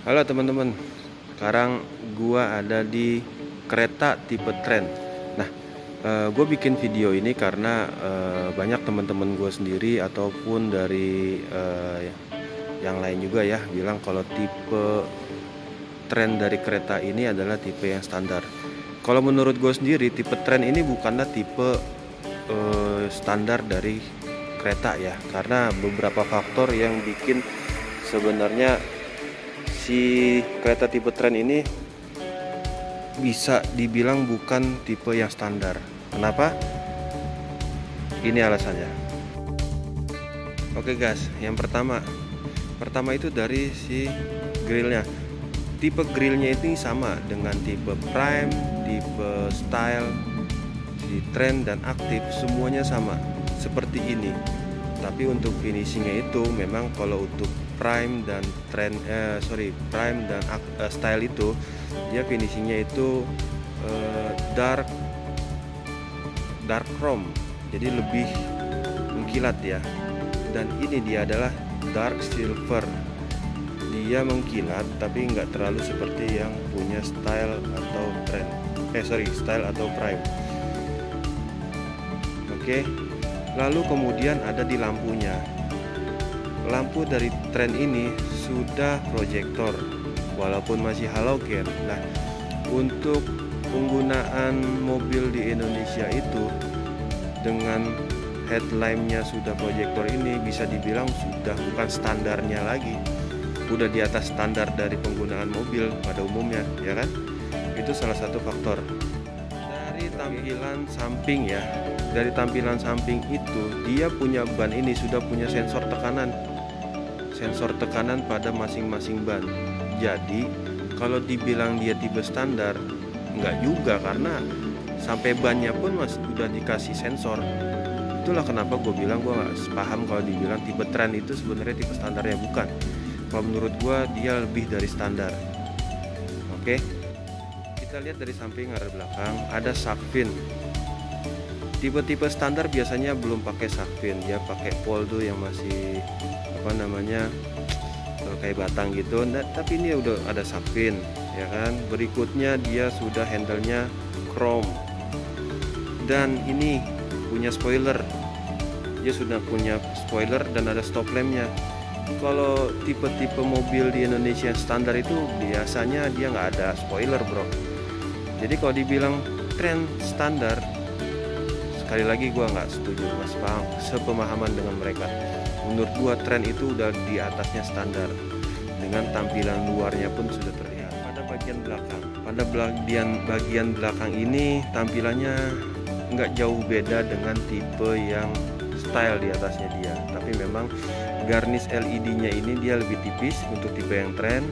Halo teman-teman, sekarang gua ada di kereta tipe tren. Nah, gue bikin video ini karena banyak teman-teman gue sendiri ataupun dari yang lain juga ya bilang kalau tipe tren dari kereta ini adalah tipe yang standar. Kalau menurut gue sendiri, tipe tren ini bukanlah tipe standar dari kereta ya, karena beberapa faktor yang bikin sebenarnya si kereta tipe tren ini bisa dibilang bukan tipe yang standar. Kenapa? Ini alasannya. Oke guys, yang pertama itu dari si grillnya. Tipe grillnya itu sama dengan tipe prime, tipe style, di trend dan aktif, semuanya sama seperti ini. Tapi untuk finishingnya itu memang kalau untuk prime dan trend prime dan style itu dia finishingnya itu dark chrome, jadi lebih mengkilat ya. Dan ini dia adalah dark silver, dia mengkilat tapi nggak terlalu seperti yang punya style atau trend style atau prime. Oke. Lalu kemudian ada di lampunya. Lampu dari tren ini sudah proyektor walaupun masih halogen. Nah, untuk penggunaan mobil di Indonesia itu dengan headlampnya sudah proyektor ini bisa dibilang sudah bukan standarnya lagi. Udah di atas standar dari penggunaan mobil pada umumnya, ya kan? Itu salah satu faktor. Dari tampilan samping ya, dari tampilan samping itu dia punya ban ini sudah punya sensor tekanan pada masing-masing ban. Jadi kalau dibilang dia tipe standar, enggak juga, karena sampai bannya pun masih udah dikasih sensor. Itulah kenapa gue bilang gue nggak paham kalau dibilang tipe tren itu sebenarnya tipe standarnya, bukan. Kalau menurut gue dia lebih dari standar. Oke. Kita lihat dari samping, ada belakang, ada shark fin. Tipe-tipe standar biasanya belum pakai shark fin, dia pakai pole tuh yang masih kayak batang gitu. Nah, tapi ini udah ada shark fin, ya kan. Berikutnya dia sudah handle-nya chrome. Dan ini punya spoiler. Dia sudah punya spoiler dan ada stop lampnya. Kalau tipe-tipe mobil di Indonesia standar itu biasanya dia nggak ada spoiler, bro. Jadi kalau dibilang tren standar, sekali lagi gue nggak setuju, mas paham sepemahaman dengan mereka. Menurut gue tren itu udah di atasnya standar, dengan tampilan luarnya pun sudah terlihat. Pada bagian belakang ini tampilannya nggak jauh beda dengan tipe yang style di atasnya dia, tapi memang garnish LED-nya ini dia lebih tipis untuk tipe yang tren.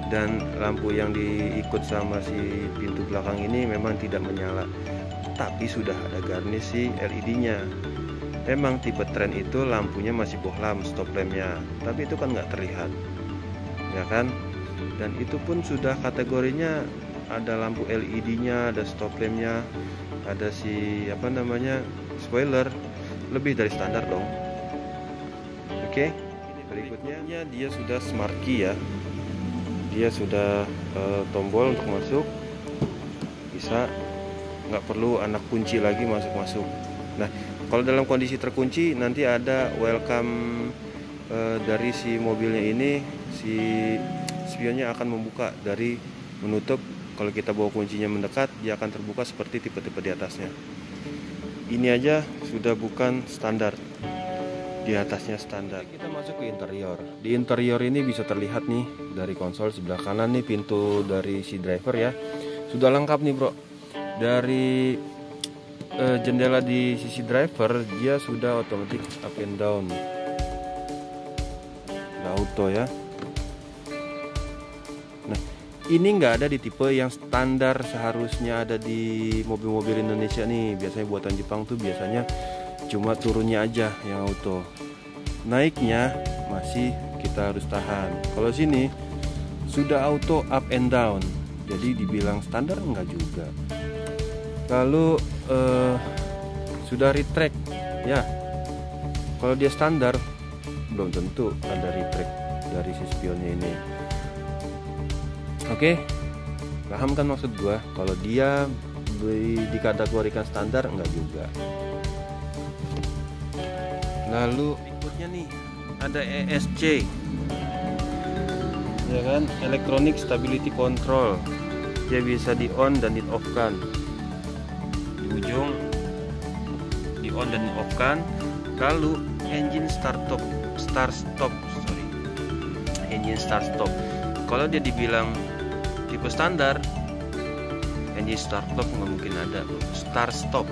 Dan lampu yang diikut sama si pintu belakang ini memang tidak menyala, tapi sudah ada garnish si LED-nya. Memang tipe tren itu lampunya masih bohlam, stop lampnya, tapi itu kan nggak terlihat, ya kan. Dan itu pun sudah kategorinya ada lampu LED-nya, ada stop lampnya, ada si spoiler, lebih dari standar dong. Oke. Berikutnya dia sudah smart key ya. Dia sudah tombol untuk masuk, bisa, nggak perlu anak kunci lagi masuk. Nah, kalau dalam kondisi terkunci nanti ada welcome dari si mobilnya ini, si spionnya akan membuka dari menutup. Kalau kita bawa kuncinya mendekat, dia akan terbuka seperti tipe-tipe di atasnya. Ini aja sudah bukan standar, di atasnya standar. Kita masuk ke interior. Di interior ini bisa terlihat nih dari konsol sebelah kanan nih, pintu dari si driver ya, sudah lengkap nih bro. Dari jendela di sisi driver dia sudah otomatis up and down, udah auto ya. Nah, ini nggak ada di tipe yang standar, seharusnya ada di mobil-mobil Indonesia nih. Biasanya buatan Jepang tuh biasanya cuma turunnya aja yang auto, naiknya masih kita harus tahan. Kalau sini sudah auto up and down, jadi dibilang standar enggak juga. Lalu sudah retract ya. Kalau dia standar belum tentu ada retract dari si spionnya ini. Oke, paham kan maksud gua? Kalau dia dikategorikan standar, enggak juga. Lalu berikutnya nih ada ESC, ya kan, Electronic Stability Control. Dia bisa di on dan di off kan. Di ujung di on dan di off kan. Lalu engine start stop. Engine start stop. Kalau dia dibilang tipe standar, engine start stop nggak mungkin ada. Start stop,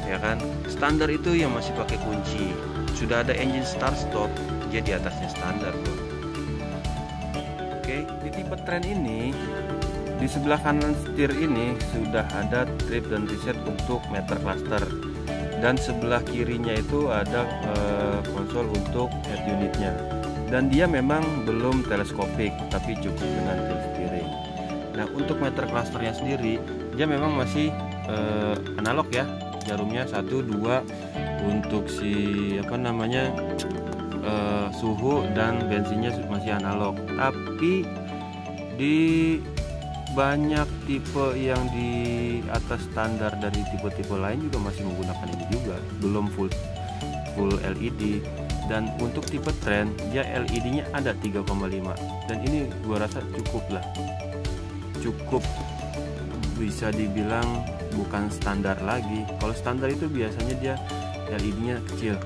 ya kan? Standar itu yang masih pakai kunci. Sudah ada engine start stop, dia di atasnya standar, bro. Oke, di tipe trend ini, di sebelah kanan setir ini sudah ada trip dan reset untuk meter cluster, dan sebelah kirinya itu ada konsol untuk head unitnya. Dan dia memang belum teleskopik, tapi cukup dengan tilt steering. Nah, untuk meter clusternya sendiri, dia memang masih analog ya, jarumnya 1, 2 untuk si suhu dan bensinnya masih analog. Tapi di banyak tipe yang di atas standar dari tipe-tipe lain juga masih menggunakan ini juga, belum full LED. Dan untuk tipe trend dia LED-nya ada 3,5, dan ini gua rasa cukup bisa dibilang bukan standar lagi. Kalau standar itu biasanya dia LED-nya kecil,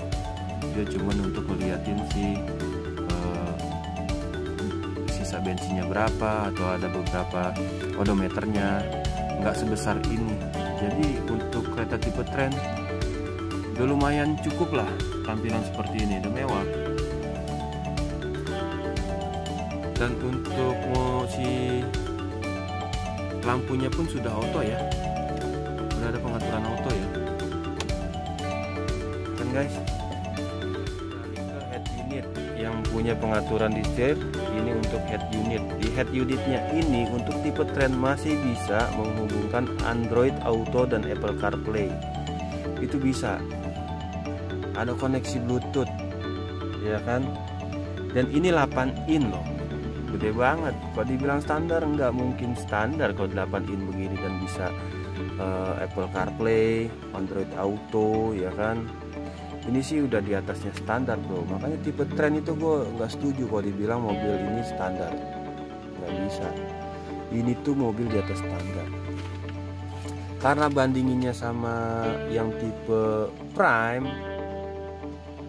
dia cuman untuk ngeliatin sisa bensinnya berapa, atau ada beberapa odometernya, nggak sebesar ini. Jadi untuk kereta tipe trend udah lumayan cukup lah, tampilan seperti ini udah mewah. Dan untuk si lampunya pun sudah auto ya, udah ada pengaturan auto ya kan guys. Ke head unit yang punya pengaturan di setir, ini untuk head unit. Di head unitnya ini untuk tipe trend masih bisa menghubungkan Android Auto dan Apple CarPlay, itu bisa. Ada koneksi Bluetooth, ya kan? Dan ini 8 in loh, gede banget. Kalau dibilang standar, nggak mungkin standar kalau 8 in begini, dan bisa Apple CarPlay, Android Auto, ya kan? Ini sih udah di atasnya standar, bro. Makanya tipe trend itu gue nggak setuju kalau dibilang mobil ini standar, nggak bisa. Ini tuh mobil di atas standar. Karena bandinginnya sama yang tipe Prime,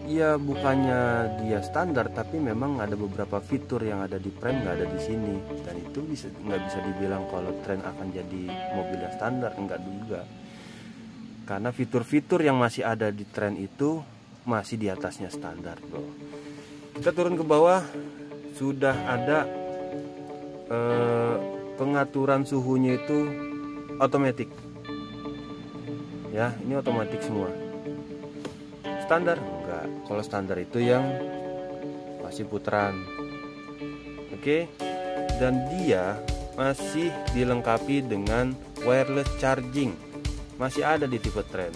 ya bukannya dia standar, tapi memang ada beberapa fitur yang ada di Prime nggak ada di sini, dan itu nggak bisa dibilang kalau Trend akan jadi mobil yang standar, enggak juga. Karena fitur-fitur yang masih ada di Trend itu masih di atasnya standar, bro. Kita turun ke bawah, sudah ada pengaturan suhunya itu otomatis. Ya, ini otomatis semua. Standar enggak. Kalau standar itu yang masih putaran. Oke. Dan dia masih dilengkapi dengan wireless charging. Masih ada di tipe Trend.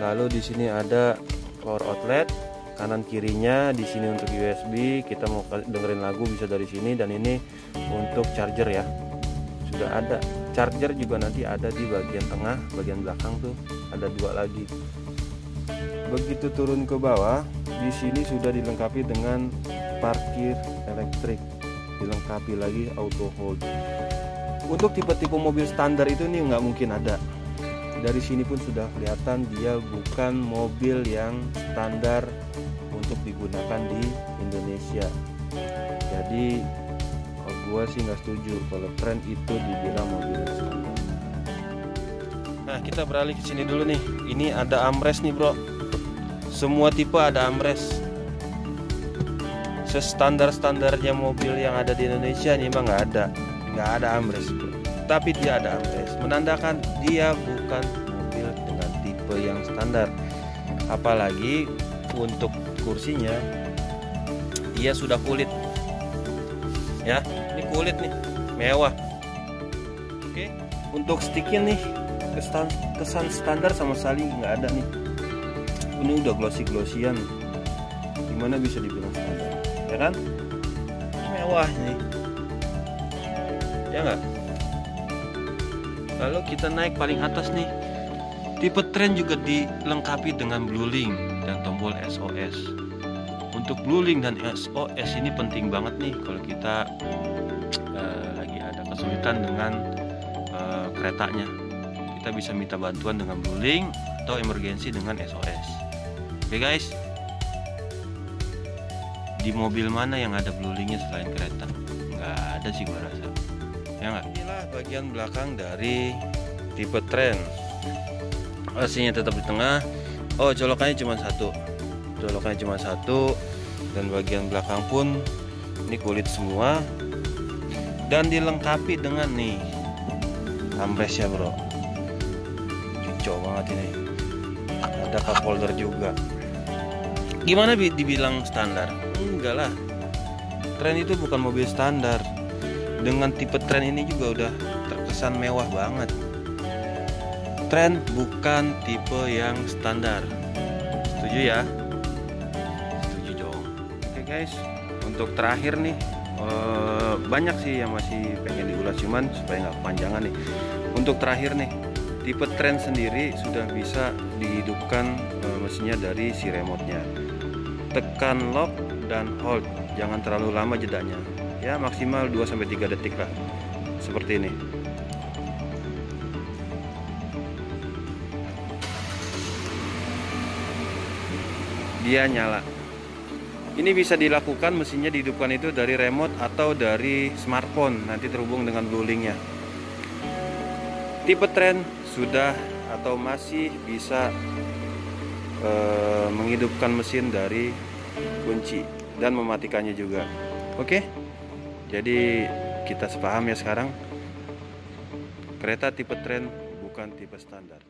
Lalu di sini ada power outlet, kanan kirinya di sini untuk USB. Kita mau dengerin lagu bisa dari sini, dan ini untuk charger ya. Sudah ada. Charger juga nanti ada di bagian tengah, bagian belakang tuh ada 2 lagi. Begitu turun ke bawah, di sini sudah dilengkapi dengan parkir elektrik, dilengkapi lagi auto hold. Untuk tipe-tipe mobil standar itu nih nggak mungkin ada. Dari sini pun sudah kelihatan dia bukan mobil yang standar untuk digunakan di Indonesia. Jadi kalau gue sih nggak setuju kalau Trend itu dibilang mobil yang standar. Nah, kita beralih ke sini dulu nih. Ini ada armrest nih, bro. Semua tipe ada armrest. Sestandar-standarnya mobil yang ada di Indonesia nih emang nggak ada armrest, bro. Tapi dia ada armrest, menandakan dia bukan mobil dengan tipe yang standar. Apalagi untuk kursinya, dia sudah kulit. Ya, ini kulit nih, mewah. Oke, untuk sticknya nih kesan standar sama sekali nggak ada nih. Ini udah glossy-glossyan, gimana bisa dibilang standar, ya kan? Mewah nih. ya nggak? Lalu kita naik paling atas nih, tipe tren juga dilengkapi dengan blueling dan tombol SOS. Untuk blueling dan SOS ini penting banget nih kalau kita lagi ada kesulitan dengan keretanya. Kita bisa minta bantuan dengan blueling atau emergensi dengan SOS. Oke guys, di mobil mana yang ada bluelingnya selain kereta? Nggak ada sih gua rasa, ya nggak? Inilah bagian belakang dari tipe tren. Asinya tetap di tengah. Oh, colokannya cuma satu, dan bagian belakang pun ini kulit semua, dan dilengkapi dengan nih ampres ya bro, cucok banget ini. Ada cup holder juga. Gimana dibilang standar? Enggak lah, tren itu bukan mobil standar. Dengan tipe tren ini juga udah terkesan mewah banget. Tren bukan tipe yang standar. Setuju ya? Setuju dong. Oke guys, untuk terakhir nih, banyak sih yang masih pengen diulas, cuman supaya nggak kepanjangan nih. Untuk terakhir nih, tipe tren sendiri sudah bisa dihidupkan mesinnya dari si remote-nya. Tekan lock dan hold, jangan terlalu lama jedanya, ya maksimal 2-3 detik lah, seperti ini. Dia nyala. Ini bisa dilakukan, mesinnya dihidupkan itu dari remote atau dari smartphone, nanti terhubung dengan bluelingnya. Tipe tren sudah atau masih bisa menghidupkan mesin dari kunci dan mematikannya juga. Oke, jadi kita sepaham ya sekarang, kereta tipe tren bukan tipe standar.